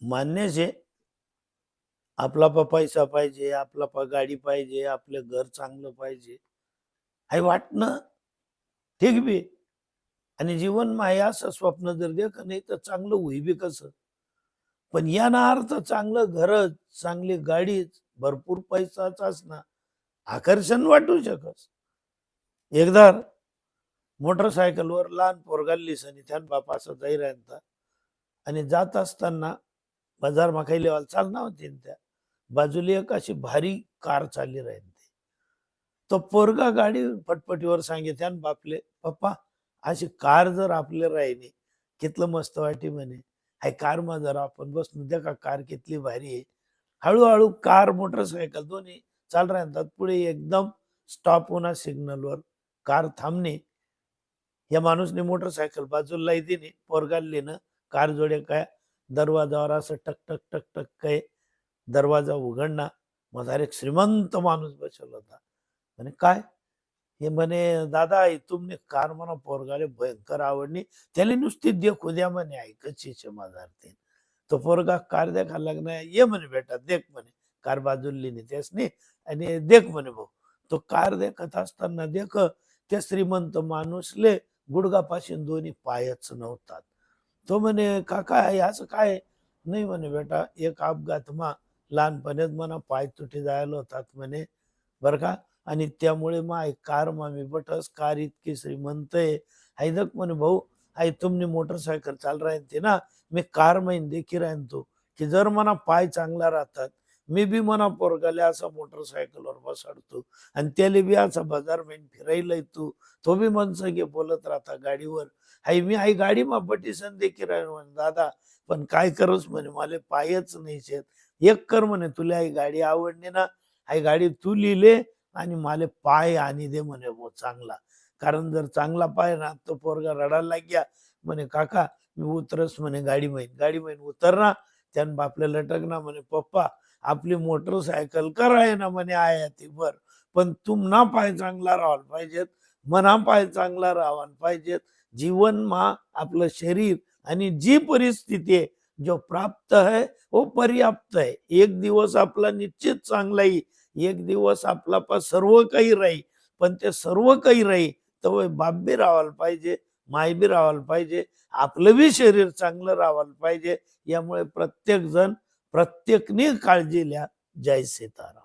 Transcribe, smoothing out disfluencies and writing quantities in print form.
मान्य आहे, आपला पैसा पाहिजे, आपला गाडी पाहिजे, आपलं घर चांगलं पाहिजे, हे वाटणं ठीक बी. आणि जीवनमा हे असं स्वप्न जर देख नाही तर चांगलं होई बी कसं. पण या ना अर्थ चांगलं घरच, चांगली गाडीच, भरपूर पैसाच असणार आकर्षण वाटू शकस. एकदा मोटरसायकलवर लहान पोरगाल्लीस आणि त्यान बापा असं जाई राहता आणि जात असताना बाजार माखायले वाल चालना होती त्या बाजूला एक अशी भारी कार चालली राहील. तो पोरगा गाडी पटपटीवर सांगे बापले, पप्पा अशी कार जर आपले राहिली कितलं मस्त वाटी म्हणे. हाय कार मा जरा आपण बसू द्या का, कार कितली भारी आहे. हळूहळू कार मोटरसायकल दोन्ही चाल राहतात. पुढे एकदम स्टॉप होणार सिग्नलवर कार थांबणे. या माणूसने मोटरसायकल बाजूला दिली, पोरगालीनं कार जोडे काय दरवाजावर असं टक टक टक टक काय दरवाजा उघडणं. माझा एक श्रीमंत माणूस बसवला होता. म्हणे काय, हे म्हणे दादा तुमने कार म्हणा पोरगाले भयंकर आवडली, त्याला नुसती देखू द्या म्हणे, ऐकच माझा. तो पोरगा कार देखा लागणार, ये म्हणे बेटा देख म्हणे, कार बाजूली नाही त्यासनी आणि देख म्हणे भाऊ. तो कार देखत असताना देख त्या श्रीमंत माणूसले गुडघापासून दोन्ही पायच नव्हतात. तो म्हणे काका हे असं काय. नाही म्हणे बेटा, एक अपघात मा लहानपणीच म्हणा पाय तुटी जायला होतात म्हणे बर का. आणि त्यामुळे मग कार मामी बटस कार इतकी श्रीमंत आहे. हैदक म्हणे भाऊ, आई तुमने मोटरसायकल चाल राहते ना, मी कार मैन देखी राहतो की जर मना पाय चांगला राहतात, मी बी मना पोरगाले असा मोटरसायकलवर बसाडतो आणि त्याला बी असा बाजार मैन फिरायला येतो. तो बी मन सगळे बोलत राहता गाडीवर. आई मी आई गाडी मा पटीसन देखी राहील म्हणे दादा, पण काय करूस म्हणे मला पायच नाही शेत. एक कर म्हणे, तुला आई गाडी आवडली ना, आई गाडी तू लिहिले आणि मला पाय आणि दे म्हणे वो चांगला. कारण जर चांगला पाय ना तो पोरगा रडायला लाग्या म्हणे काका मी उतरस म्हणे गाडी मैन उतरना. त्यान बापल्या लटकना म्हणे पप्पा आपली मोटरसायकल कराय ना म्हणे आहे ती बर, पण तुमना पाय चांगला राहायला पाहिजेत, मना पाय चांगला राहायला पाहिजेत. जीवन मा आपलं शरीर आणि जी परिस्थिती आहे जो प्राप्त है वो पर्याप्त है. एक दिवस आपला निश्चित चांगला येईल, एक दिवस आपला पास सर्व काही राहील, पण ते सर्व काही राहील तर बाप बी राहायला पाहिजे, माय बी राहायला पाहिजे, आपलं बी शरीर चांगलं राहायला पाहिजे. यामुळे प्रत्येक जण प्रत्येकने काळजी घ्या. जय सीताराम.